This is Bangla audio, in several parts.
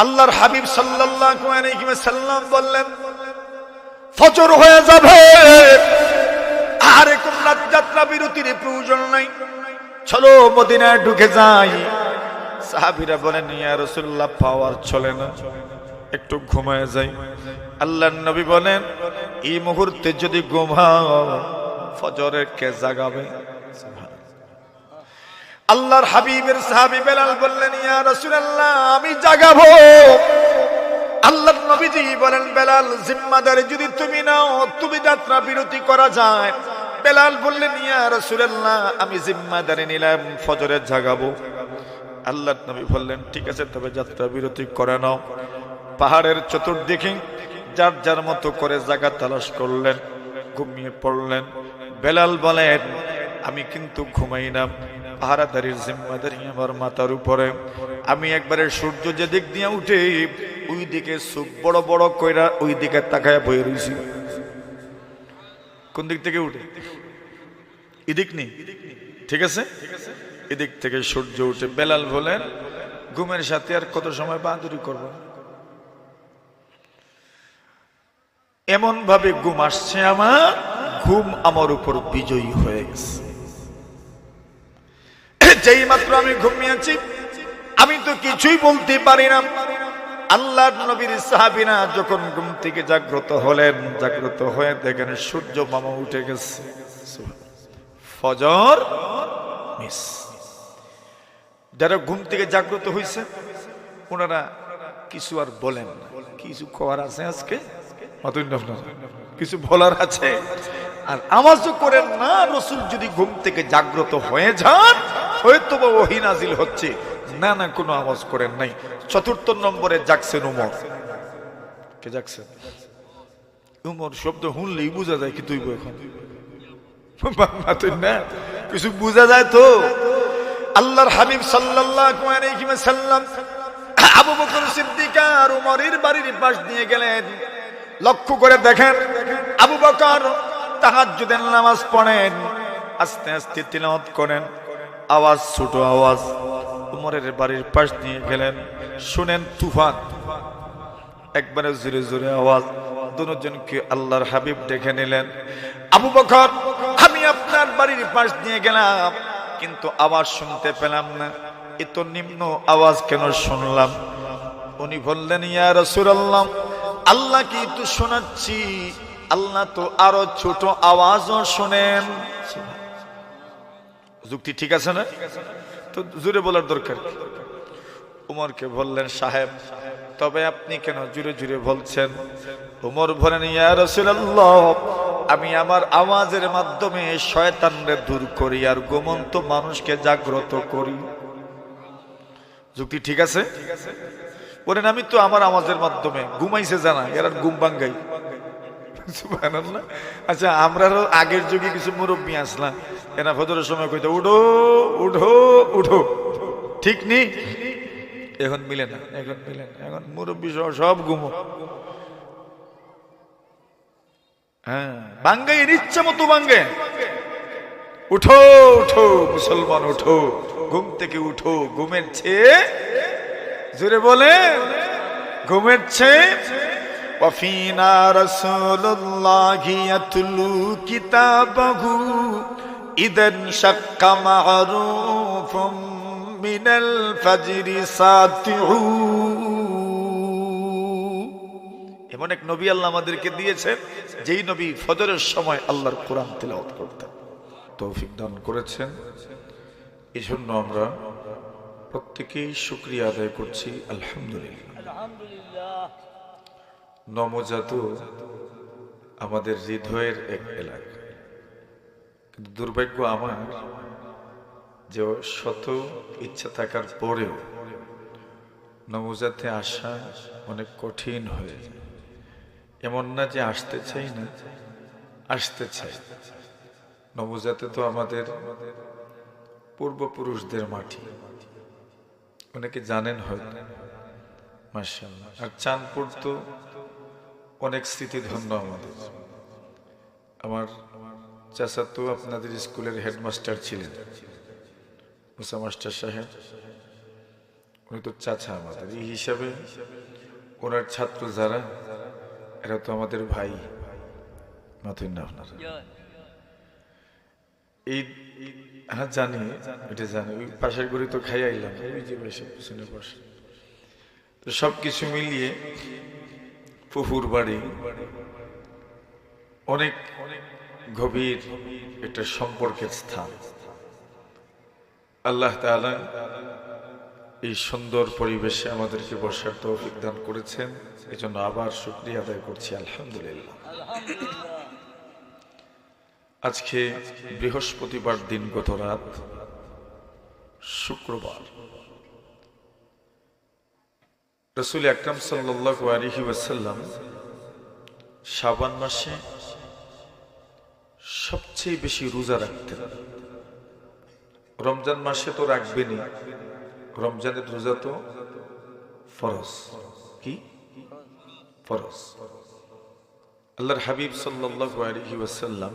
আল্লাহর হাবিব সাল্লাল্লাহু আলাইহি ওয়াসাল্লাম বললেন, ফজর হয়ে যাবে, আর কোন রাত যাত্রা বিরতির প্রয়োজন নাই, চলো মদিনায় ঢুকে যাই। সাহাবীরা বলেন, ইয়া রাসূলুল্লাহ পাওয়ার চলে না, একটু ঘুমায় যাই। আল্লাহর নবী বলেন, এই মুহূর্তে যদি ঘুমাও ফজরের কে জাগাবে? আল্লাহর হাবিবের সাহাবী বেলাল বললেন, ইয়া রাসূলুল্লাহ আমি জাগাবো। আল্লাহর নবীজি বলেন, বেলাল জিম্মাদারি যদি তুমি নাও, তুমি যাত্রা বিরতি করা যায়। বেলাল বললেন, ইয়া রাসূলুল্লাহ আমি জিম্মাদারি নিলাম, ফজরে জাগাবো। আল্লাহর নবী বললেন, ঠিক আছে, তবে যাত্রা বিরতি করে নাও। পাহাড়ের চতুর্দিকে যার যার মতো করে জায়গা তালাশ করলেন, ঘুমিয়ে পড়লেন। বেলাল বলেন, আমি কিন্তু ঘুমাই না, পাহারাদারির জিম্মাদারি আমার মাথার উপরে। আমি একবারে সূর্য যে দিক দিয়ে উঠে ওই দিকে চোখ বড় বড় কইরা ওই দিকে তাকায় বয়ে রয়েছি। কোন দিক থেকে উঠে? এদিক নেই, ঠিক আছে, এদিক থেকে সূর্য উঠে। বেলাল বলেন, ঘুমের সাথে আর কত সময় বাহাদুরি করব? এমন ভাবে ঘুম আসছে, আমার ঘুম আমার উপর বিজয়ী হয়ে গেছে। যেই মাত্র আমি ঘুমিয়েছি, আমি তো কিছুই বলতে পারি না। আল্লাহর নবীর সাহাবীরা যখন ঘুম থেকে জাগ্রত হলেন, জাগ্রত হয়ে দেখেন সূর্য মামা উঠে গেছে, ফজর মিস। যারা ঘুম থেকে জাগ্রত হয়েছে ওনারা কিছু আর বলেন না। কিছু খাওয়ার আছে আজকে, কিছু বলার আছে? আর আওয়াজও করেন না। রাসূল যদি ঘুম থেকে জাগ্রত হয়ে যান, হয়তো বা ওহী নাজিল হচ্ছে, না না, কোনো আওয়াজ করেন নাই। চতুর্থ নম্বরে জাগছেন উমর। কে জাগছেন? উমর শব্দ শুনলেই বোঝা যায় কি তুই এখন না, কিছু বোঝা যায় তো। আল্লাহর হাবিব সাল্লাল্লাহু আলাইহি ওয়াসাল্লাম আবু বকর সিদ্দিক আর উমরের বাড়ির পাশ দিয়ে গেলেন। লক্ষ্য করে দেখেন, আবু বকর তাহাজ্জুদের নামাজ পড়েন, আস্তে আস্তে তিলাওয়াত করেন, আওয়াজ ছোট আওয়াজ। উমরের বাড়ির পাশ দিয়ে গেলেন, শুনেন তুফান, একবারে জোরে জোরে আওয়াজ। দুজনকে আল্লাহর হাবিব ডেকে নিলেন। আবু বকর, আমি আপনার বাড়ির পাশ দিয়ে গেলাম, কিন্তু আওয়াজ শুনতে পেলাম না, এত নিম্ন আওয়াজ কেন শুনলাম? উনি বললেন, ইয়া রাসূলুল্লাহ আল্লাহ কি তো শোনাচ্ছি, আল্লাহ তো আরো ছোট আওয়াজও শোনেন। যুক্তি ঠিক আছে না? তো জোরে বলার দরকার। উমরকে বললেন, সাহেব তবে আপনি কেন জোরে জোরে বলছেন? উমর বলেন, ইয়া রাসূলুল্লাহ আমি আমার আওয়াজের মাধ্যমে শয়তানরে দূর করি আর ঘুমন্ত মানুষকে জাগ্রত করি। যুক্তি ঠিক আছে? বলেন, আমি তো আমার আওয়াজের মাধ্যমে ঘুমাইছে জানা এরা ঘুম ভাঙ্গাই। সুবহানাল্লাহ। আচ্ছা, আমরা আগের যুগে কিছু মুরব্বী আসলাম, এরা ফজরের সময় কইতো উঠো উঠো উঠো, ঠিক নেই? এখন মিলে না, এখন মিলে না, এখন মুরব্বী সব ঘুমো। হ্যাঁ, ভাঙ্গাই ইচ্ছা মতো ভাঙ্গে। উঠো উঠো মুসলমান, উঠো, ঘুম থেকে উঠো। ঘুমের চেয়ে জোরে বলে, ঘুমের চেয়ে ওয়াফিনা রাসূলুল্লাহি ইয়াতলু কিতাবাহু ইদান শাক্কা মা'রুফুম মিনাল ফাজরি সাতিউ। এমন এক নবী আল্লাহ আমাদেরকে দিয়েছেন, যেই নবী ফজরের সময় আল্লাহর কোরআন তিলাওয়াত করতেন। তৌফিক দান করেছেন, এই জন্য আমরা প্রত্যেকেই শুকরিয়া আদায় করছি। আলহামদুলিল্লাহ। নমজাত আমাদের হৃদয়ের এক এলাকা, কিন্তু দুর্ভাগ্য আমার যে শত ইচ্ছা থাকার পরেও নমজাতে আসা অনেক কঠিন হয়ে যায়। এমন না যে আসতে চাই না, আসতে চাই। নবজাতে তো আমাদের পূর্বপুরুষদের মাটি, অনেকে জানেন হয়তো, মাশাআল্লাহ। আর চাঁদপুর তো অনেক স্মৃতিধন্য আমাদের। আমার চাচা তো আপনাদের স্কুলের হেডমাস্টার ছিলেন, মুসা মাস্টার সাহেব। উনি তো চাচা আমাদের, এই হিসাবে ওনার ছাত্র যারা, এরা তো আমাদের ভাই। মাথুন না আপনারা এই, হ্যাঁ জানি, এটা জানি। ওই পাশের গড়ি তো খাই আইলাম, ওই যে বসে পিছনে বসে। তো সবকিছু মিলিয়ে ফুফুর বাড়ি অনেক গভীর একটা সম্পর্কের স্থান। আল্লাহ তাআলা এই সুন্দর পরিবেশে আমাদেরকে বসার তৌফিক দান করেছেন, এজন্য আবার শুকরিয়া আদায় করছি আলহামদুলিল্লাহ। আজকে বৃহস্পতিবার দিন, গত রাত শুক্রবার, রাসূল আকরাম সাল্লাল্লাহু আলাইহি ওয়াসাল্লাম শাবান মাসে সবচেয়ে বেশি রোজা রাখতেন। রমজান মাসে তো রাখবেনই, রমজানের রোজা তো ফরজ। কি ফরজ? আল্লাহর হাবিব সাল্লাল্লাহু আলাইহি ওয়াসাল্লাম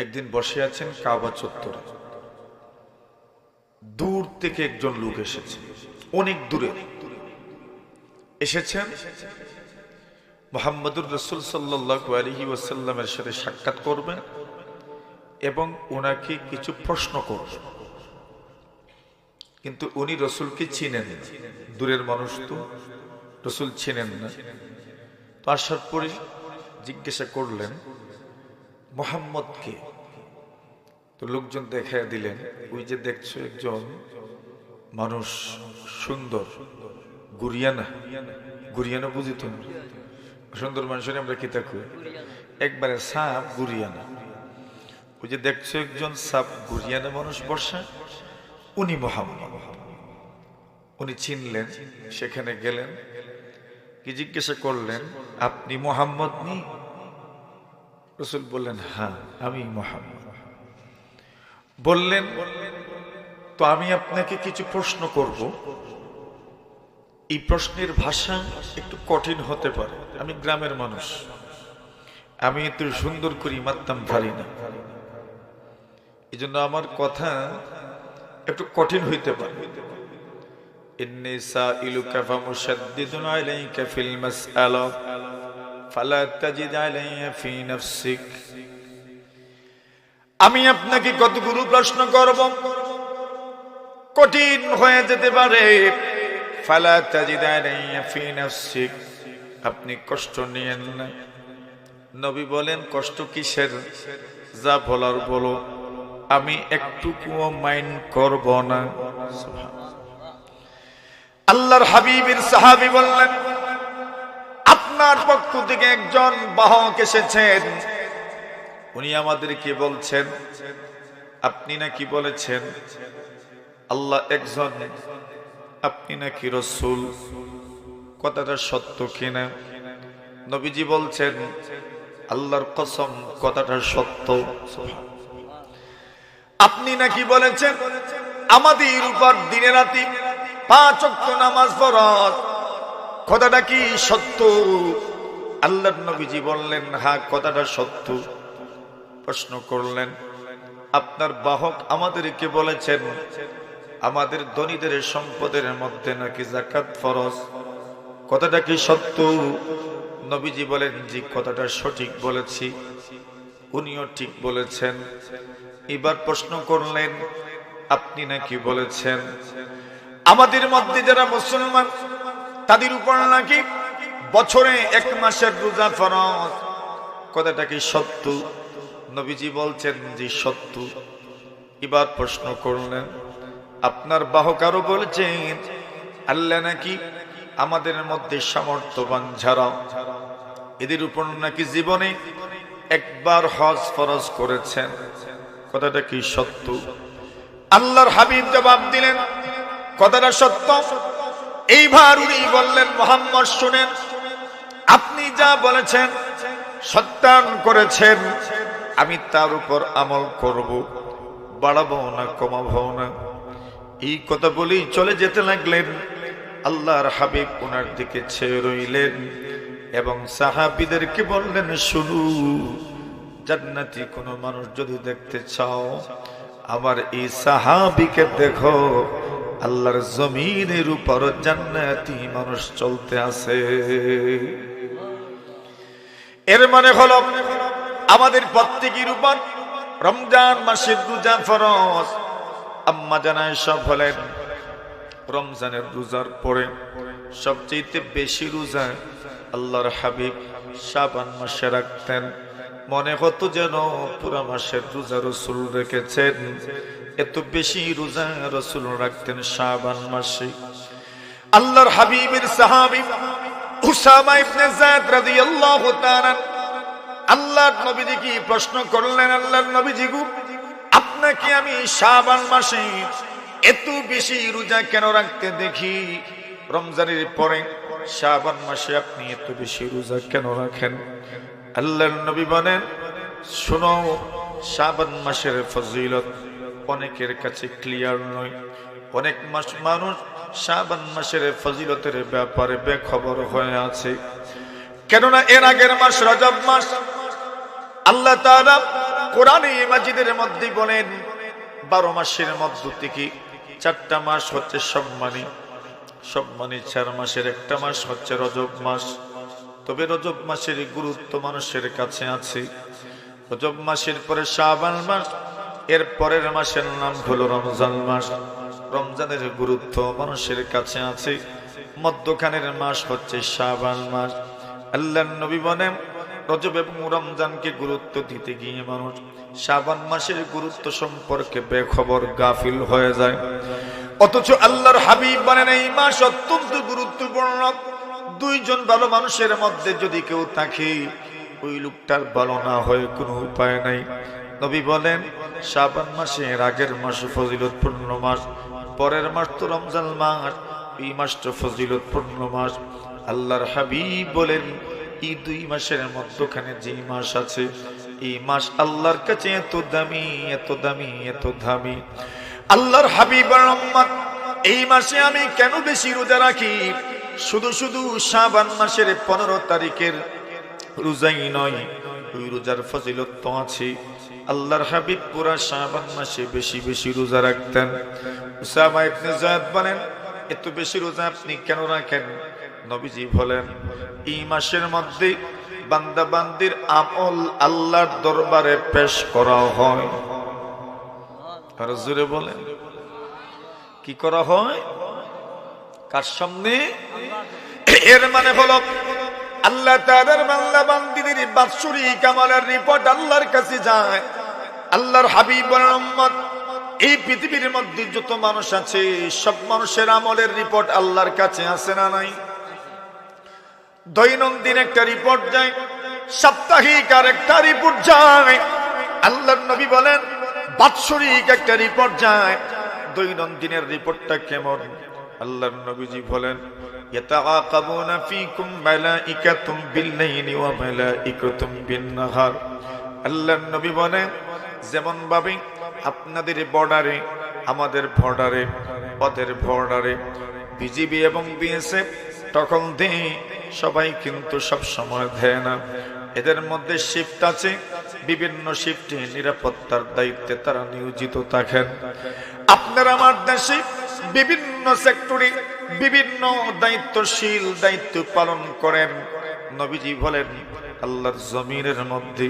একদিন বসে আছেন কাবা চত্বরে। দূর থেকে একজন লোক এসেছে, অনেক দূরে এসেছেন মুহাম্মদুর রাসূল সাল্লাল্লাহু আলাইহি ওয়াসাল্লামের সাথে সাক্ষাৎ করবেন এবং ওনাকে কিছু প্রশ্ন করবেন। কিন্তু উনি রসুলকে চিনেন না, দূরের মানুষ তো, রসুল চিনেন না। তো আসার পরে জিজ্ঞাসা করলেন মুহাম্মদকে। তো লোকজন দেখাইয়া দিলেন, ওই যে দেখছো একজন মানুষ, সুন্দর গুরিয়ানা, গুরিয়ানা বুঝি তো, সুন্দর মানুষের আমরা কি থাকি একবারে সাপ গুরিয়ানা। ওই যে দেখছো একজন সাপ গুরিয়ানা মানুষ বসা, উনি মুহাম্মদ। উনি চিনলেন, সেখানে গেলেন, কি জিজ্ঞাসা করলেন, আপনি মুহাম্মদ নি? রাসূল বললেন, হ্যাঁ আমি মুহাম্মদ। বললেন, তো আমি আপনাকে কিছু প্রশ্ন করব, এই প্রশ্নের ভাষা একটু কঠিন হতে পারে, আমি গ্রামের মানুষ, আমি এত সুন্দর করে মারতাম পারি না, এই জন্য আমার কথা একটু কঠিন হইতে পারে। ইন্নী সাইলুকা ফামুশাদ্দিদুন আলাইকা ফিল মাসআলা ফালা তাজিদ আলাইয়া ফি নাফসিক। আমি আপনাকে কতগুলো প্রশ্ন করব, কঠিন হয়ে যেতে পারে। ফালা তাজিদ আলাইয়া ফি নাফসিক, আপনি কষ্ট নিয়েন না। নবী বলেন, কষ্ট কিসের? যা বলার বলো, আমি একটুকুও মাইন্ড করব না। আল্লাহর হাবিবের সাহাবী বললেন, আপনার পক্ষ থেকে একজন বাহক এসেছেন, উনি আমাদেরকে বলছেন আপনি নাকি বলেছেন আল্লাহ একজন, আপনি নাকি রাসূল, কথাটা সত্য কিনা? নবীজি বলছেন, আল্লাহর কসম কথাটা সত্য। আপনি নাকি বলেছেন আমাদের উপর দিনে রাতে 5 ওয়াক্ত নামাজ ফরজ, কথাটা কি সত্য? আল্লাহর নবীজি বললেন, হ্যাঁ কথাটা সত্য। প্রশ্ন করলেন, আপনার বাহক আমাদেরকে বলেছেন আমাদের ধনীদের সম্পদের মধ্যে নাকি যাকাত ফরজ, কথাটা কি সত্য? নবীজি বলেন, জি কথাটা সঠিক বলেছি। উনিও ঠিক বলেছেন। এবার প্রশ্ন করলেন, আপনি নাকি বলেছেন আমাদের মধ্যে যারা মুসলমান তাদের উপর নাকি বছরে 1 মাসের রোজা ফরজ, কথাটা কি সত্য? নবীজি বলছেন, জি সত্য। এবার প্রশ্ন করলেন, আপনার বাহক আরো বলছেন আল্লাহ নাকি আমাদের মধ্যে সামর্থ্যবান যারা, এদের উপর নাকি জীবনে একবার হজ ফরজ করেছেন, কথাটা কি সত্য? আল্লাহর হাবিব জবাব দিলেন, কথাটা সত্য। এইবার উনি বললেন, মুহাম্মদ শুনেন, আপনি যা বলেছেন সত্যায়ন করেছেন, আমি তার উপর আমল করব, বাড়াবো না কমাবো না। এই কথা বলেই চলে যেতে লাগলেন। আল্লাহর হাবিব ওনার দিকে চেয়ে রইলেন এবং সাহাবীদেরকে বললেন, শুনো, জান্নাতি কোন মানুষ যদি দেখতে চাও আমার এই সাহাবীকে দেখো, আল্লাহর জমিনের উপর জান্নাতি মানুষ চলতে আছে। এর মানে হলো আমাদের প্রত্যেকের উপর রমজান মাসের রোজা ফরজ। আম্মা জানায় সব হলেন রমজানের রোজার পরে সবচেয়ে বেশি রোজা আল্লাহর হাবিব শাবান মাসে রাখতেন। মনে হতো যেন পুরা মাসের রোজা রাসূল রেখেছেন, এত বেশি রোজা রাসূল রাখতেন শাবান মাসে। আল্লাহর হাবিবের সাহাবী উসামা ইবনে যায়েদ রাদিয়াল্লাহু তাআলা আল্লাহর নবীজিকে প্রশ্ন করলেন, আল্লাহর নবীজি গো, আপনাকে আমি শাবান মাসে এত বেশি রোজা কেন রাখতে দেখি? রমজানের পরে শাবান মাসে আপনি এত বেশি রোজা কেন রাখেন? আল্লাহর নবী বলেন, শোনো, শাবান মাসের ফজিলত অনেকের কাছে ক্লিয়ার নয়। অনেক মানুষ শাবান মাসের ফজিলতের ব্যাপারে বেখবর হয়ে আছে। কেননা এর আগের মাস রজব মাস। আল্লাহ তাআলা কোরআনে মাজিদের মধ্যে বলেন 12 মাসের মধ্য থেকে 4টা মাস হচ্ছে সম্মানী। 4 মাসের একটা মাস হচ্ছে রজব মাস। তবে রজব মাসের গুরুত্ব মানুষের কাছে আছে। রজব মাসের পরে শাবান মাস, এর পরের মাসের নাম হলো রমজান মাস। রমজানের গুরুত্ব মানুষের কাছে আছে। মধ্যখানের মাস হচ্ছে শাবান মাস। আল্লাহর নবী বলেন, রজব এবং রমজানকে গুরুত্ব দিতে গিয়ে মানুষ শাবান মাসের গুরুত্ব সম্পর্কে বেখবর গাফিল হয়ে যায়। অথচ আল্লাহর হাবিব বলেন, এই মাস অত্যন্ত গুরুত্বপূর্ণ। 2 জন ভালো মানুষের মধ্যে যদি কেউ থাকে, ওই লোকটার ভালো না হয়ে কোনো উপায় নাই। নবী বলেন, শাবান মাসের আগের মাস ফজিলতপূর্ণ মাস, পরের মাস তো রমজান মাস, এই মাসটা ফজিলতপূর্ণ মাস। আল্লাহর হাবিব বলেন, এই 2 মাসের মধ্যখানে যে মাস আছে, এই মাস আল্লাহর কাছে এত দামি, এত দামি, এত দামি। আল্লাহর হাবিবের উম্মত, এই মাসে আমি কেন বেশি রোজা রাখি? শুধু শুধু শাবান মাসের 15 তারিখের রোজাই নয়, ওই রোজার ফজিলত তো আছে। আল্লাহর হাবিব পুরা শাবান মাসে বেশি বেশি রোজা রাখতেন। উসামা ইবনে যায়েদ বলেন, এত বেশি রোজা আপনি কেন রাখেন? নবীজি বলেন, এই মাসের মধ্যে বান্দা বান্দির আমল আল্লাহর দরবারে পেশ করা হয়। আর জোরে বলেন, কি করা হয়? কার সামনে? এর মানে হলো আল্লাহ তাআলার বান্দা বান্দিদের বাৎসরিক আমলের রিপোর্ট আল্লাহর কাছে যায়। আল্লাহর হাবিবের উম্মত, এই পৃথিবীর মধ্যে যত মানুষ আছে, সব মানুষের আমলের রিপোর্ট আল্লাহর কাছে আছে না নাই? দৈনন্দিন একটা রিপোর্ট যায়, সাপ্তাহিক আর একটা রিপোর্ট যায়। আল্লাহর নবী বলেন, বাৎসরিক একটা রিপোর্ট যায়। দৈনন্দিনের রিপোর্টটা কেমন? আল্লাহর নবীজি বলেন, ইয়াতাআকাবুনা ফীকুম মালাইকাতুম বিল-লাইলি ওয়া মালাইকাতুম বিন-নাহার। আল্লাহর নবী বলেন, যেমন ভাবে আপনাদের বর্ডারে, আমাদের বর্ডারে, ওদের বর্ডারে বিজিবি এবং বিএসএফ তখন দেয়, সবাই কিন্তু সব সময় দেয় না। এদের মধ্যে শিফট আছে, বিভিন্ন শিফটে নিরাপত্তার দায়িত্বে তারা নিয়োজিত থাকেন। আপনার আমার দেশে বিভিন্ন সেক্টরে বিভিন্ন দায়িত্বশীল দায়িত্ব পালন করেন। নবীজি বলেন, আল্লাহর জমিনের মধ্যে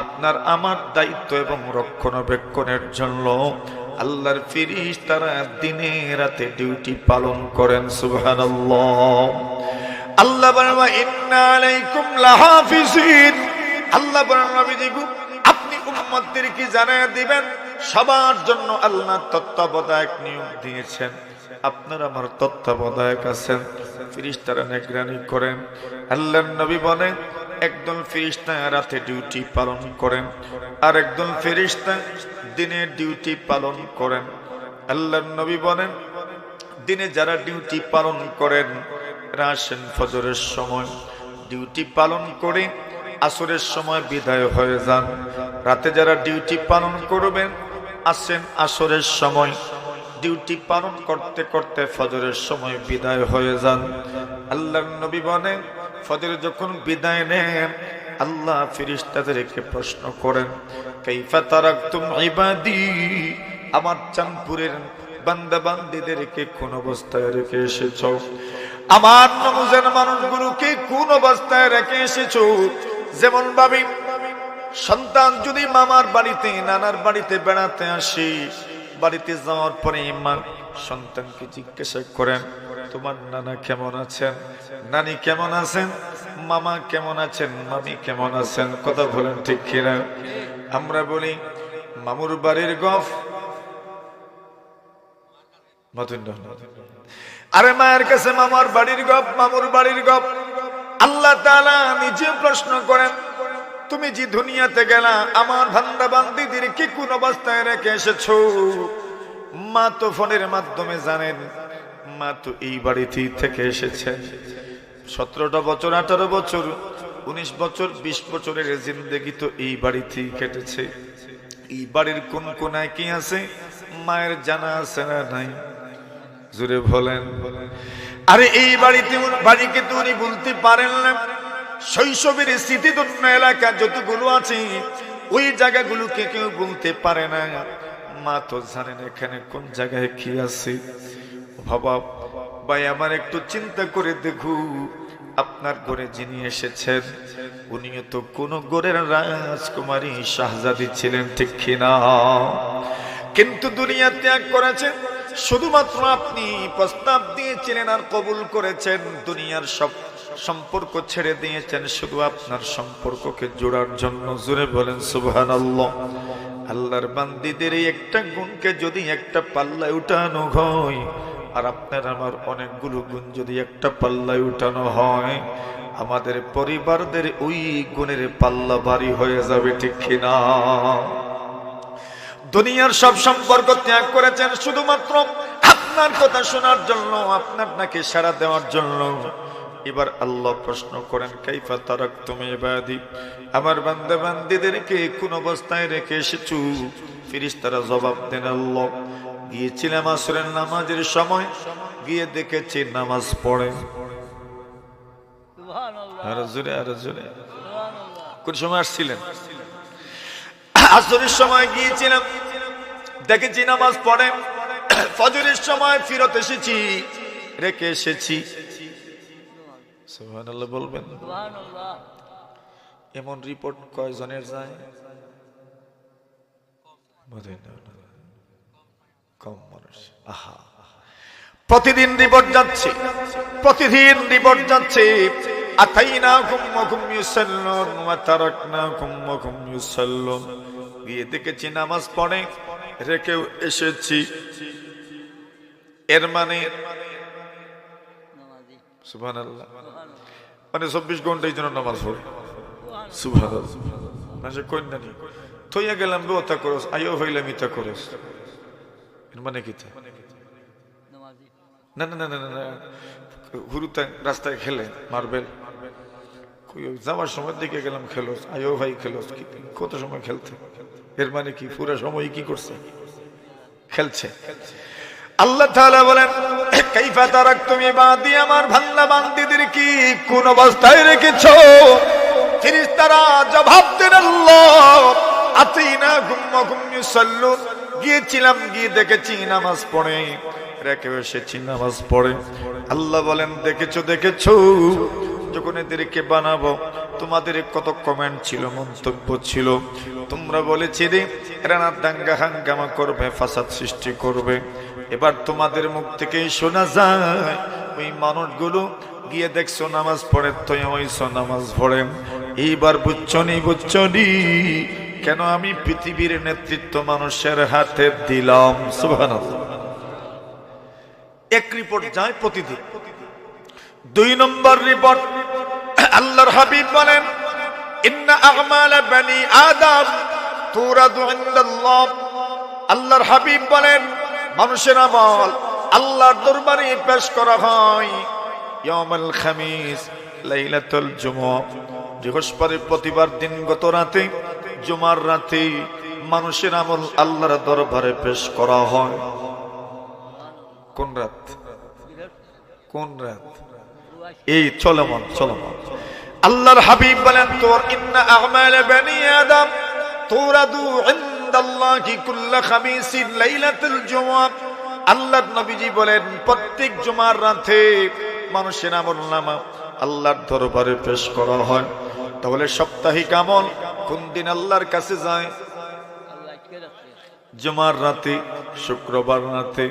আপনার আমার দায়িত্ব এবং রক্ষণাবেক্ষণের জন্য আল্লাহর ফেরেশতারা দিনে রাতে ডিউটি পালন করেন। সুবহানাল্লাহ। আল্লাহ বলেন, ইন্না আলাইকুম লাহাফিজিন। আল্লাহ বলেন, নবীজি গো, আপনি উম্মতদেরকে জানিয়ে দিবেন, সবার জন্য আল্লাহ তত্ত্বাবধায়ক নিয়োগ দিয়েছেন। আপনার আমার তত্ত্বাবধায়ক আছেন, ফেরেশতারা নিগরানি করেন। আল্লাহর নবী বলেন, একদল ফেরেশতা রাতে ডিউটি পালন করেন, আর একদল ফেরেশতা দিনে ডিউটি পালন করেন। আল্লাহর নবী বলেন, দিনে যারা ডিউটি পালন করেন, আসেন ফজরের সময় ডিউটি পালন করে আসরের সময় বিদায় হয়ে যান। রাতে যারা ডিউটি পালন করবেন, আসেন আসরের সময় ডিউটি পালন করতে করতে ফজরের সময় বিদায় হয়ে যান। আল্লাহর নবী বলেন, ফজরে যখন বিদায় নেন, আল্লাহ ফেরেশতাদেরকে প্রশ্ন করেন, কাইফা তারাকতুম ইবাদি, আমার চাঁদপুরের বান্দা বান্দীদেরকে কোন অবস্থায় রেখে এসেছো? আমার নমুজের মানুষগুলোকে কোন অবস্থায় রেখে এসেছো? যেমন ভাবে সন্তান যদি মামার বাড়িতে নানার বাড়িতে বেড়াতে আসে, বাড়িতে যাওয়ার পরে মা সন্তানকে জিজ্ঞাসা করেন, তোমার নানা কেমন আছেন, নানি কেমন আছেন, মামা কেমন আছেন, মামি কেমন আছেন? কথা বলেন ঠিক কিনা? আমরা বলি মামুর বাড়ির গফ, আরে মায়ের কাছে মামার বাড়ির গপ, মামুর বাড়ির গপ। আল্লাহ তাআলা নিজে প্রশ্ন করেন, তুমি যে দুনিয়াতে গেলা আমার বান্দা বান্দীদেরকে কোন অবস্থায় রেখে এসেছো? মা তো ফোনের মাধ্যমে জানেন, মা তো এই বাড়িতেই থেকে এসেছেন। 17টা বছর, 18 বছর, 19 বছর, 20 বছরের জিন্দেগি তো এই বাড়িতেই কেটেছে। এই বাড়ির কোন কোনায় কি আছে মায়ের জানা আছে না নাই? জোরে বলেন। আরে এই বাড়িকে তো উনি বলতে পারেন না। শৈশবের স্মৃতিধন্য এলাকা যতগুলো আছে ওই জায়গাগুলোকে কেউ বলতে পারে না। মা তো জানেন এখানে কোন জায়গায় কি আছে। বাবা ভাই আমার একটু চিন্তা করে দেখু, আপনার ঘরে যিনি এসেছেন উনিও তো কোন ঘরের রাজকুমারী শাহজাদি ছিলেন, ঠিক কিনা? কিন্তু দুনিয়া ত্যাগ করেছেন শুধুমাত্র আপনি প্রস্তাব দিয়েছিলেন আর কবুল করেছেন। দুনিয়ার সব সম্পর্ক ছেড়ে দিয়েছেন শুধু আপনার সম্পর্ককে জোড়ার জন্য। জোরে বলেন সুবহানাল্লাহ। আল্লাহর বান্দীদের এই একটা গুণকে যদি একটা পাল্লায় উঠানো হয়, আর আপনার আমার অনেকগুলো গুণ যদি একটা পাল্লায় উঠানো হয়, আমাদের পরিবারদের ওই গুণের পাল্লা ভারী হয়ে যাবে, ঠিক কিনা? দুনিয়ার সব সম্পর্ক ত্যাগ করেছেন শুধুমাত্র আপনার কথা শোনার জন্য, আপনার নাকি সাড়া দেওয়ার জন্য। এবার আল্লাহ প্রশ্ন করেন, কাইফা তারাকতুম ইবাদি, আমার বান্দা বান্দীদেরকে কোন অবস্থায় রেখে এসেছো? ফেরেশতারা জবাব দেন, আল্লাহ গিয়েছিলাম আসরের নামাজের সময়, গিয়ে দেখেছি নামাজ পড়ে। আরো জোরে, আরো জোরে। কোন সময় আসছিলেন? আসরের সময় গিয়েছিলাম, দেখেছি নামাজ পড়ে। ফজরের সময় ফিরত এসেছি, রেখে এসেছি। সুবহানাল্লাহ বলবেন। এমন রিপোর্ট কয়জনের যায়? কম মানুষ। আহা, প্রতিদিন রিপোর্ট যাচ্ছে, প্রতিদিন রিপোর্ট যাচ্ছে। আতাইনাকুম ওয়া কুম ইউসাল্লুন ওয়া তারাকনাকুম ওয়া কুম ইউসাল্লুন। গিয়ে দেখেছি নামাজ পড়ে, রেখেও এসেছি। এর মানে সুবহানাল্লাহ, মানে 24 ঘন্টাই যেন নামাজ পড়ে। সুবহানাল্লাহ। মানে কইনা নি থইয়া গেলাম বেওতা করস, আইও হইলাম ইতা করস। এর মানে কি? না না না না না, হুরুতে রাস্তায় খেলে মার্বেল, যাওয়ার সময় দিকে গেলাম খেলোস, আইও ভাই খেলোস। কত সময় খেলতে? এর মানে কি? পুরো সময় কি করছে? খেলছে। আল্লাহ তাআলা বলেন, কাইফা তারাকতুম ইবাদি, আমার বান্দা বান্দীদের কি কোন অবস্থায় রেখেছো? ফেরেশতারা জবাব দেন, আল্লাহ আতাইনাকুম ওয়া কুম ইউসাল্লুন। গিয়েছিলাম, গিয়ে দেখেছি নামাজ পড়ে, রেখে এসেছি নামাজ পড়ে। আল্লাহ বলেন, দেখেছো দেখেছো, যখন এদেরকে বানাবো তোমাদের কত কমেন্ট ছিল, মন্তব্য ছিল। তোমরা বলেছিলে এরা না দাঙ্গা হাঙ্গামা করবে, ফাসাদ সৃষ্টি করবে। এবার তোমাদের মুখ থেকে শোনা যায় ওই মানুষগুলো গিয়ে দেখছো নামাজ পড়ে, তুই হইছো নামাজ পড়ে। এইবার বুঝছনি বুঝছনি কেন আমি পৃথিবীর নেতৃত্ব মানুষের হাতে দিলাম। সুবহানাল্লাহ। এক রিপোর্ট যায় প্রতিদিন। 2 নম্বর রিপোর্ট, আল্লাহর হাবিব বলেন, ইন্না আ'মাল বানি আদম তুরাদু ইনদাল্লাহ। আল্লাহর হাবিব বলেন, মানুষের আমল আল্লাহর দরবারে পেশ করা হয় ইয়াউমুল খামিস, লাইলাতুল জুমআ, বৃহস্পতিবার দিন গত রাতে, জুমার রাতে মানুষের আমল আল্লাহর দরবারে পেশ করা হয়। কোন রাত? কোন রাত? এই চলমান চলমান। আল্লাহর হাবিব বলেন, তোর ইন্না আ'মাল বানি আদম তুরাদু ইনদাল্লাহি কুল্লা খামিসিন লাইলাতুল জুমআ। আল্লাহর নবীজি বলেন প্রত্যেক জুমার রাতে মানুষের আমলনামা আল্লাহর দরবারে পেশ করা হয়। তাহলে সাপ্তাহিক আমল কোন দিন আল্লাহর কাছে যায়? জুমার রাতে, শুক্রবার রাতে।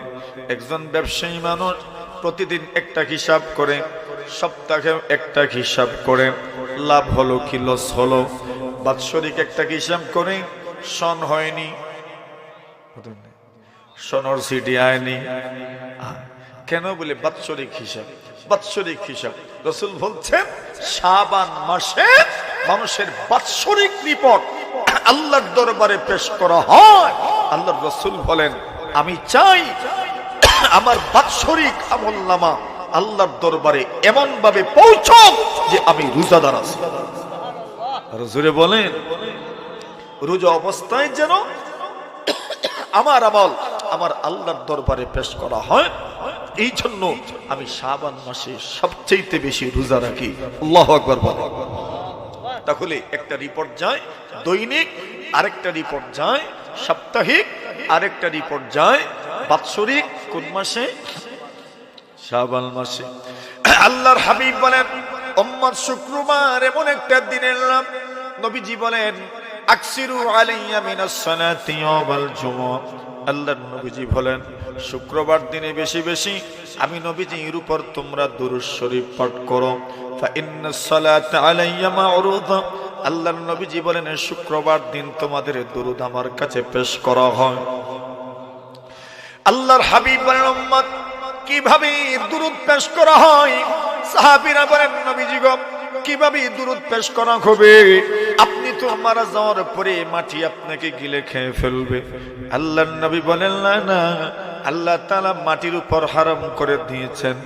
একজন ব্যবসায়ী মানুষ প্রতিদিন একটা হিসাব করে, সপ্তাহে একটা হিসাব করে, লাভ হলো কি লস হলো। বাৎসরিক একটা হিসাব করে, সন হয়নি, সনর সিডি আয়নি। কেন বলে বাৎসরিক হিসাব? বাৎসরিক হিসাব রাসূল বলছেন শাবান মাসে মানুষের বাৎসরিক রিপোর্ট আল্লাহর দরবারে পেশ করা হয়। আল্লাহর রাসূল বলেন আমি চাই আমার বাৎসরিক আমলনামা আল্লাহর দরবারে এমন ভাবে পৌঁছক যে আমি রোজাদার আছি। আর জোরে বলেন রোজা অবস্থায় যেন আমার আমল আমার আল্লাহর দরবারে পেশ করা হয়। এই জন্য আমি শাবান মাসে সবচেয়ে বেশি রোজা রাখি। আল্লাহু আকবার বলেন। তাহলে একটা রিপোর্ট যায় দৈনিক, আরেকটা রিপোর্ট যায় সাপ্তাহিক, আরেকটা রিপোর্ট যায় বাৎসরিক। কোন মাসে? শাবান মাসে। আল্লাহর হাবিব বলেন উম্মত শুক্রবার এমন একটা দিনের নাম, নবীজি বলেন আকসিরু আলাইয়া মিনাস সালাতি ওয়াল জুমআ। আল্লাহর নবীজি বলেন শুক্রবার দিনে বেশি বেশি আমি নবীজির উপর তোমরা দুরূদ শরীফ পাঠ করো। ফা ইন্নাস সালাতা আলাইয়া মা'রুদা। আল্লাহর নবীজি বলেন শুক্রবার দিন তোমাদের দুরূদ আমার কাছে পেশ করা হয়। আল্লাহর হাবিব বলেন উম্মত কিভাবে দুরূদ পেশ করা হয়? সাহাবীরা বলেন নবীজি গো কিভাবে দুরূদ পেশ করা হবে? আপনি তো মারা যাওয়ার পরে মাটি আপনাকে গিলে খেয়ে ফেলবে। আল্লাহর নবী বলেন না না, আল্লাহ তাআলা মাটির উপর হারাম করে দিয়েছেন।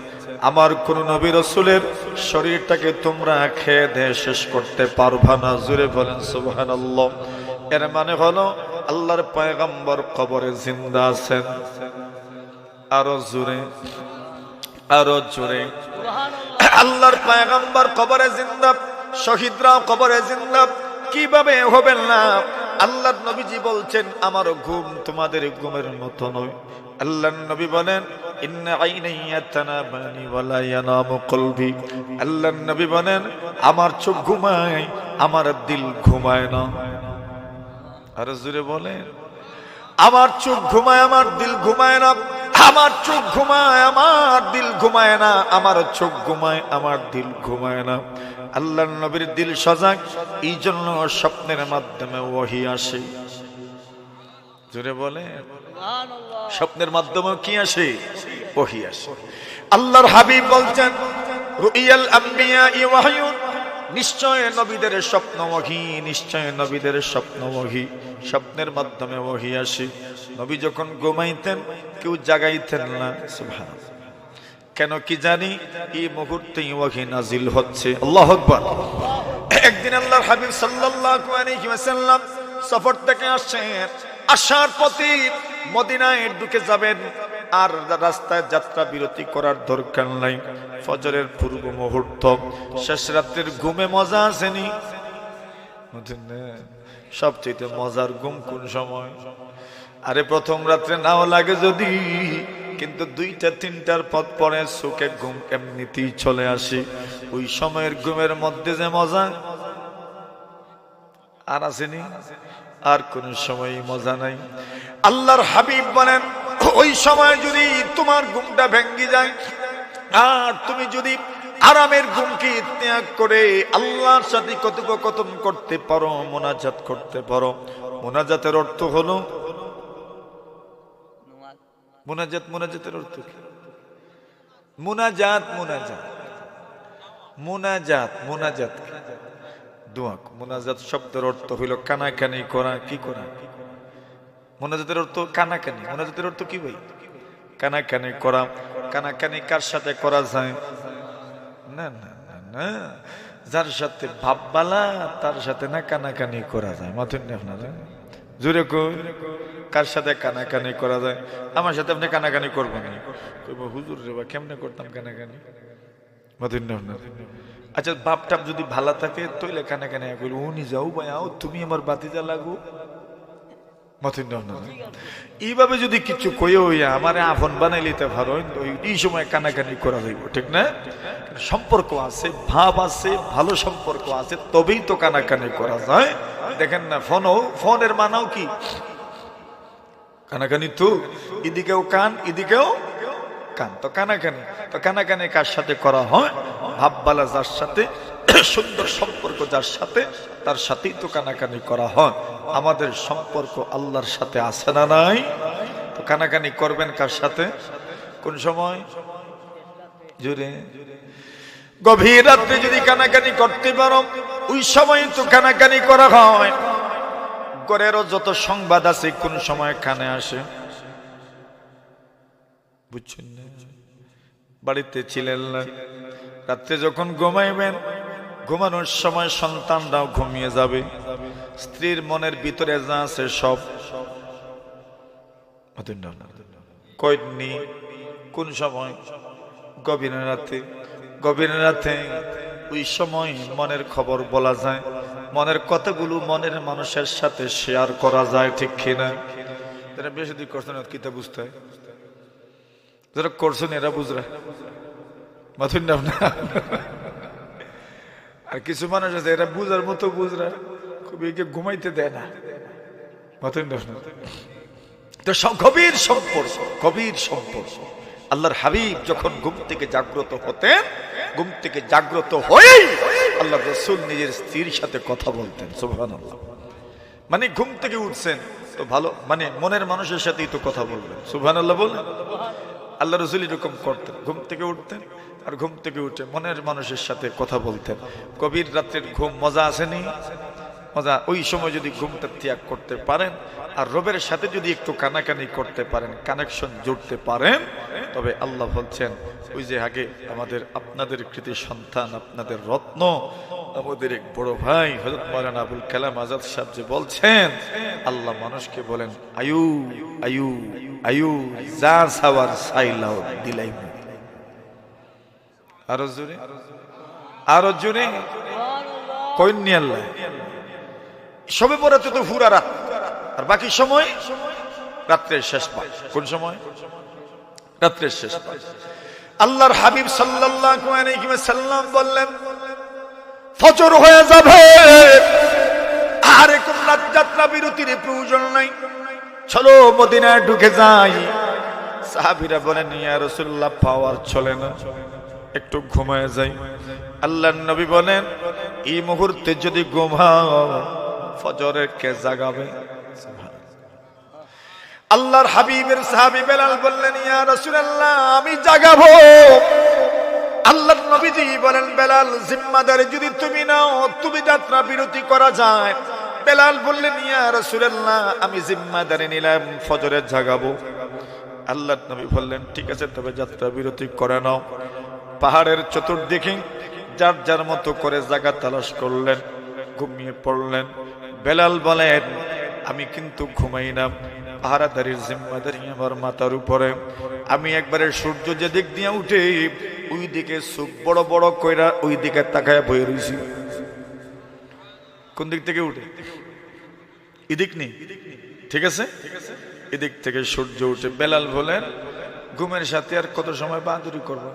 আমার কোন নবী রাসূলের শরীরটাকে তোমরা খেয়ে দিয়ে শেষ করতে পারবা না। জোরে বলেন সুবহানাল্লাহ। এর মানে হলো আল্লাহর পয়গম্বর কবরে জিন্দা আছেন। আরো জোরে, আরো জোরে। আল্লাহর পয়গম্বর কবরে জিন্দা, শহীদরাও কবরে জিন্দা। কিভাবে হবেন না? আল্লাহর নবীজি বলছেন আমার ঘুম তোমাদের ঘুমের মতো নয়। আল্লাহর নবী বলেন ইন্না আইনাইয়া তানাবানি ওয়ালা ইয়ানামু কলবি। আল্লাহর নবী বলেন আমার চোখ ঘুমায়, আমার দিল ঘুমায় না। আর জোরে বলেন আমার চোখ ঘুমায়, আমার দিল ঘুমায় না। আমার চোখ ঘুমায়, আমার দিল ঘুমায় না। আমার চোখ ঘুমায়, আমার দিল ঘুমায় না। আল্লাহর নবীর দিল সজাগ, এই জন্য স্বপ্নের মাধ্যমে ওহী আসে। জোরে বলে স্বপ্নের মাধ্যমে কি আসে? ওহী আসে। আল্লাহর হাবিব বলছেন রুইয়াল আম্বিয়া ওয়াহয়ুন। নিশ্চয় নবীদের স্বপ্ন ওহী, নিশ্চয় নবীদের স্বপ্ন ওহী। স্বপ্নের মাধ্যমে ওহী আসে। নবী যখন ঘুমাইতেন কেউ জাগাইতেন না। সুবহানাল্লাহ। কেন কি জানি এই মুহূর্তেই ওহী নাজিল হচ্ছে। আল্লাহু আকবার। একদিন আল্লাহর হাবিব সাল্লাল্লাহু আলাইহি ওয়াসাল্লাম সফর থেকে আসছেন। আসার পথে মদিনায় ঢুকে যাবেন, আর রাস্তায় যাত্রা বিরতি করার দরকার নাই। ফজরের পূর্ব মুহূর্ত, শেষ রাতের ঘুমে মজা আসেনি? সবচেয়ে মজার ঘুম কোন সময়? আরে প্রথম রাত্রে নাও লাগে যদি, কিন্তু 2টা-3টার পথ পরে চোখে ঘুম এমনিতেই চলে আসে। ওই সময়ের ঘুমের মধ্যে যে মজা আর আসেনি, আর কোন সময় মজা নাই। আল্লাহর হাবিব বলেন ওই সময় যদি তোমার ঘুমটা ভেঙে যায়, আর তুমি যদি আরামের ঘুমকে ত্যাগ করে আল্লাহর সাথে কথোপকথন করতে পারো, মোনাজাত করতে পারো। মোনাজাতের অর্থ হলো মোনাজাত। মোনাজাতের অর্থ কি? মোনাজাত, মোনাজাত, মোনাজাত, মোনাজাত দোয়া। মোনাজাত শব্দের অর্থ হইল কানাকানি করা। কি করা? মোনাজাতের অর্থ কানাকানি। মোনাজাতের অর্থ কি ভাই? কানাকানি করা। কানাকানি কার সাথে করা যায়? না না না না, যার সাথে ভাববালা তার সাথে না কানাকানি করা যায়। মাথুন না আপনারা জোরে কই, কার সাথে কানাকানি করা যায়? আমার সাথে আপনি কানাকানি করবেন না। কইব হুজুর রে বা কেমনে করতাম কানাকানি? মাথুন না আপনারা। আচ্ছা বাপটাপ যদি ভালো থাকে তইলে কানাকানি কইল উনি যাও ভাই আও, তুমি আমার বাতিজা লাগো। এইভাবে যদি কিছু কইও আমার আপন বানাই লিতে পারো এই সময় কানাকানি করা যাইব, ঠিক না? সম্পর্ক আছে, ভাব আছে, ভালো সম্পর্ক আছে, তবেই তো কানাকানি করা যায়। দেখেন না, ফোনের মানাও কি কানাকানি, তো এদিকেও কান এদিকেও কান, তো কানাকানি কার সাথে করা হয়? ভাববালা যার সাথে, সুন্দর সম্পর্ক যার সাথে, তার সাথেই তো কানাকানি করা হয়। আমাদের সম্পর্ক আল্লাহর সাথে আছে না নাই? তো কানাকানি করবেন কার সাথে? কোন সময়? জোরে গভীর রাত্রে যদি কানাকানি করতে পারো, ওই সময় তো কানাকানি করা হয়। ঘরেরও যত সংবাদ আছে কোন সময় কানে আসে? বুঝছেন না? বাড়িতে ছিলেন না, রাত্রে যখন ঘুমাইবেন, ঘুমানোর সময় সন্তানরাও ঘুমিয়ে যাবে, স্ত্রীর মনের ভিতরে যা আছে সব কয়নি। কোন সময়? গভীর রাতে। ওই সময় মনের খবর বলা যায়, মনের কথাগুলো মনের মানুষের সাথে শেয়ার করা যায়, ঠিক কিনা? যারা বেশি দিক করছেন কিতা বুঝতে হয়, যারা করছেন এরা বুঝরা মাথুন না। আর কিছু মানুষ আছে এরা বুঝার মতো বুঝরা, খুবই ঘুমাইতে দেয় না, মাথুন না। তো গভীর সম্পর্ক। আল্লাহর হাবিব যখন ঘুম থেকে জাগ্রত হতেন, ঘুম থেকে জাগ্রত হয়ে আল্লাহ রাসূল নিজের স্ত্রীর সাথে কথা বলতেন। সুবহানাল্লাহ। মানে ঘুম থেকে উঠছেন তো ভালো, মানে মনের মানুষের সাথেই তো কথা বলবেন। সুবহানাল্লাহ বলেন। আল্লাহ রাসূল এরকম করতেন, ঘুম থেকে উঠতেন আর ঘুম থেকে উঠে মনের মানুষের সাথে কথা বলতেন। গভীর রাত্রের ঘুম মজা আসেনি? মজা। ওই সময় যদি ঘুমটা ত্যাগ করতে পারেন আর রবের সাথে যদি একটু কানাকানি করতে পারেন, কানেকশন জুড়তে পারেন, তবে আল্লাহ বলছেন, ওই যে আগে আমাদের আপনাদের কৃতি সন্তান, আপনাদের রত্ন, আমাদের এক বড় ভাই হযরত মাওলানা আবুল কালাম আজাদ সাহেব যে বলছেন, আল্লাহ মানুষকে বলেন, আয়ু আয়ু আয়ু যা সাওয়ার সাইলাও দিলাই। আরো জোরে কইনি আল্লাহ। সবে পড়াতে তো পুরা রাত, আর বাকি সময় রাত্রের শেষ পায়। কোন সময়? রাত্রের শেষ পায়। আল্লাহর হাবিব সাল্লাল্লাহু আলাইহি ওয়াসাল্লাম বললেন, ফজর হয়ে যাবে, আর কোন রাত যাত্রা বিরতির প্রয়োজন নাই, চলো মদিনায় ঢুকে যাই। সাহাবীরা বলেন, ইয়া রাসূলুল্লাহ পাওয়ার চলে না, একটু ঘুমায় যাই। আল্লাহর নবী বলেন, এই মুহূর্তে যদি ঘুমাও ফজরের কে জাগাবে? আল্লাহর হাবিবের সাহাবী বেলাল বললেন, ইয়া রাসূলুল্লাহ আমি জাগাবো। আল্লাহর নবীজি বলেন, বেলাল জিম্মাদারি যদি তুমি নাও, তুমি যাত্রা বিরতি করা যায়। বেলাল বললেন, ইয়া রাসূলুল্লাহ আমি জিম্মাদারি নিলাম, ফজরে জাগাবো। আল্লাহর নবী বললেন, ঠিক আছে তবে যাত্রা বিরতি করে নাও। পাহাড়ের চতুর্দিকে যার যার মতো করে জায়গা তালাশ করলেন, ঘুমিয়ে পড়লেন। বেলাল বলেন, আমি কিন্তু ঘুমাই না, পাহারাদারির জিম্মাদারি আমার মাথার উপরে। আমি একবারে সূর্য যে দিক দিয়ে উঠে ওই দিকে চোখ বড় বড় কইরা ওই দিকে তাকায় বয়ে রইছি। কোন দিক থেকে উঠে? এদিক নেই, ঠিক আছে, এদিক থেকে সূর্য উঠে। বেলাল বলেন, ঘুমের সাথে আর কত সময় বাহাদুরি করব?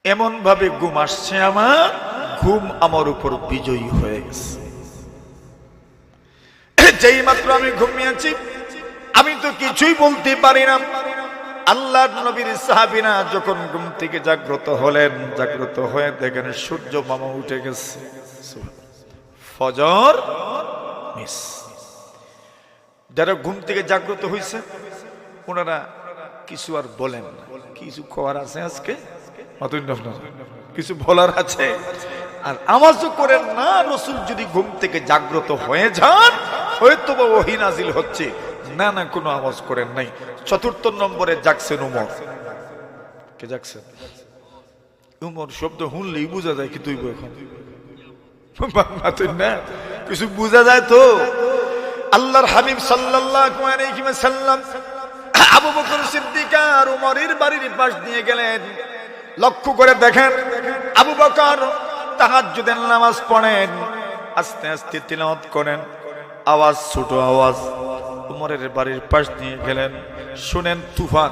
এমন ভাবে ঘুম আসছে, আমার ঘুম আমার উপর বিজয়ী হয়ে গেছে। যেই মাত্র আমি ঘুমিয়েছি, আমি তো কিছুই বলতে পারি না। আল্লাহর নবীর সাহাবীরা যখন ঘুম থেকে জাগ্রত হলেন, জাগ্রত হয়ে দেখেন সূর্য মামা উঠে গেছে, ফজর মিস। যারা ঘুম থেকে জাগ্রত হয়েছে ওনারা কিছু আর বলেন না। কিছু খাওয়ার আছে আজকে, কিছু বলার আছে? আর আওয়াজও করেন না। রাসূল যদি ঘুম থেকে জাগ্রত হয়ে যান, হয়তো বা ওহী নাজিল হচ্ছে, না না কোনো আওয়াজ করেন নাই। চতুর্থ নম্বরে জাগছেন উমর। কে জাগছেন? উমর শব্দ শুনলেই বোঝা যায় কি তুই এখন না, কিছু বোঝা যায় তো। আল্লাহর হাবিব সাল্লাল্লাহু আলাইহি ওয়াসাল্লাম আবু বকর সিদ্দিক আর উমরের বাড়ির পাশ দিয়ে গেলেন। লক্ষ্য করে দেখেন আবু বকর তাহাজ্জুদের নামাজ পড়েন, আস্তে আস্তে তিলাওয়াত করেন, আওয়াজ ছোট আওয়াজ। উমরের বাড়ির পাশ দিয়ে গেলেন, শুনেন তুফান,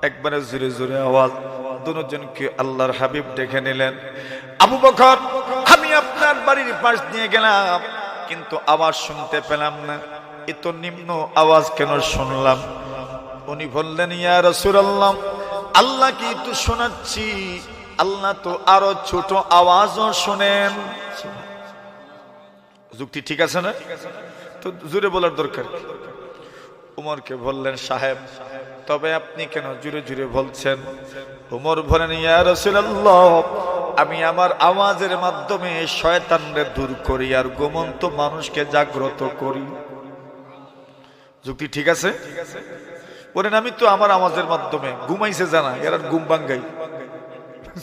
একবারে জোরে জোরে আওয়াজ। দুজনকে আল্লাহর হাবিব ডেকে নিলেন। আবু বকর, আমি আপনার বাড়ির পাশ দিয়ে গেলাম, কিন্তু আওয়াজ শুনতে পেলাম না, এত নিম্ন আওয়াজ কেন শুনলাম? উনি বললেন, ইয়া রাসূলুল্লাহ, আল্লাহ কি তো শোনাচ্ছি, আল্লাহ তো আরো ছোট আওয়াজও শোনেন। যুক্তি ঠিক আছে না? তো জোরে বলার দরকার কি? উমরকে বললেন, সাহেব তবে আপনি কেন জোরে জোরে বলছেন? উমর বলেন, ইয়া রাসূলুল্লাহ, আমি আমার আওয়াজের মাধ্যমে শয়তানরে দূর করি আর ঘুমন্ত মানুষকে জাগ্রত করি। যুক্তি ঠিক আছে? বলেন, আমি তো আমার আওয়াজের মাধ্যমে ঘুমাইছে জানা এরা ঘুম ভাঙ্গাই।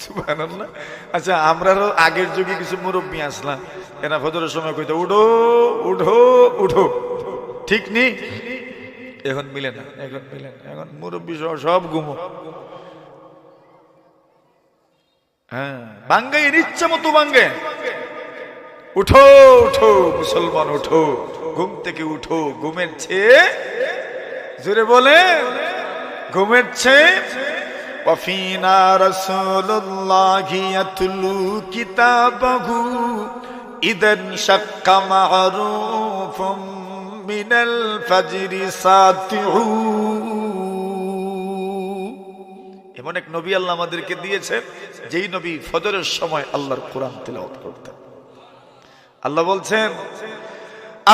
সুবহানাল্লাহ। আচ্ছা, আমরারও আগের যুগে কিছু মুরব্বী আসলাম, এরা ফজরের সময় কইতো উঠো উঠো উঠো, ঠিক নি? এখন মিলে না, এখন মিলে না, এখন মুরব্বী সব ঘুমো। হ্যাঁ, ভাঙ্গাই ইচ্ছা মতো ভাঙ্গে। উঠো উঠো মুসলমান, উঠো, ঘুম থেকে উঠো। ঘুমের চেয়ে, জোরে বলে, ঘুমের চেয়ে। ওয়াফিনা রাসূলুল্লাহি ইয়াতলু কিতাবাহু ইদান শাক্কা মা'রুফুম মিনাল ফাজরি সাতিউ। এমন এক নবী আল্লাহ আমাদেরকে দিয়েছেন, যেই নবী ফজরের সময় আল্লাহর কোরআন তিলাওয়াত করতেন। আল্লাহ বলছেন,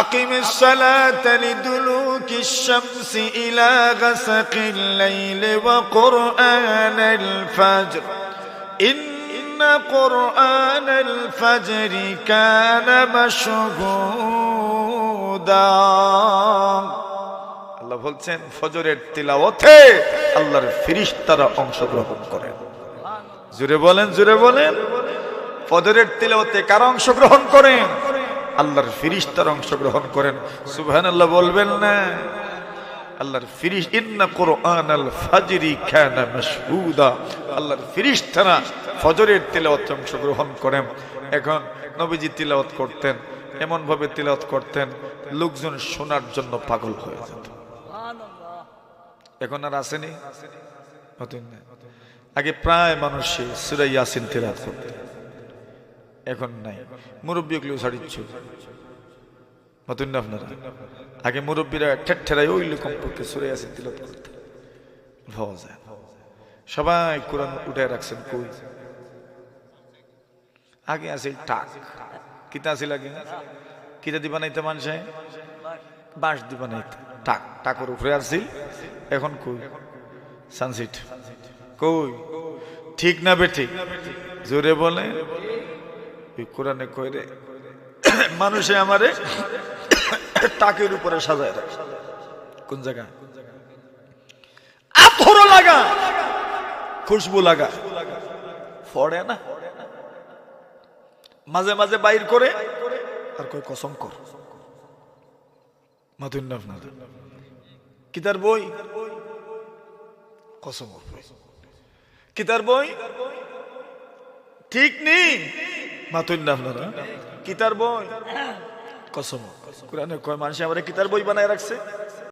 আকিমিস সালাতা লিদুলুকিশ শামসি ইলা গাসাকিল লাইলি ওয়া কুরআনাল ফাজর ইন্না কুরআনাল ফাজরি কানা মাশহুদা। আল্লাহ বলছেন, ফজরের তিলাওয়াতে আল্লাহর ফেরেশতারা অংশগ্রহণ করেন। জোরে বলেন, জোরে বলেন। ফজরের তিলাওয়াতে কারা অংশগ্রহণ করেন? আল্লাহর ফেরেশতারা অংশগ্রহণ করেন। সুবহানাল্লাহ বলবেন না? আল্লাহর ফেরেশতা, ইন্না কুরআনাল ফাজরি কানা মাশহুদা, আল্লাহর ফেরেশতারা ফজরের তিলাওয়াতে অংশগ্রহণ করেন। এখন নবীজি তিলাওয়াত করতেন, এমন ভাবে তিলাওয়াত করতেন লোকজন শোনার জন্য পাগল হয়ে যেত। এখন আর আসেনি? আগে প্রায় মানুষে সূরা ইয়াসিন তিলাওয়াত করতেন, এখন নাই। মুরব্বীগুলো ছাড়িচ্ছ নতুন না আপনারা? আগে মুরব্বীরা ঠেট্ঠেরাই ওই কমপক্ষে সূরা ইয়াসিন তিলাওয়াত করতেন, ভাবা যায়। সবাই কোরআন উঠায় রাখছেন। কই আগে আছে টাক, কিতা আছে লাগে, কিতা দিবা নাইতে মানুষে বাঁশ দিবা নাইতে, টাক, টাকের উপরে আসছিল। এখন কই সানসিট, কই ঠিক না বেঠিক? জোরে বলে। কোরআনে কই রে, মানুষে আমারে টাকের উপরে সাজায় রাখে। কোন জায়গা? আতর লাগা, খুশবু লাগা, ফড়ে না, মাঝে মাঝে বাইর করে আর কই কসম কর। মাতুন না আপনাদের কিতার বই, কসম কিতার বই, ঠিক নেই। মাতুন না আপনারা, কিতার বই কসম। কোরআনে কয় মানুষ আমারে কিতার বই বানায় রাখছে।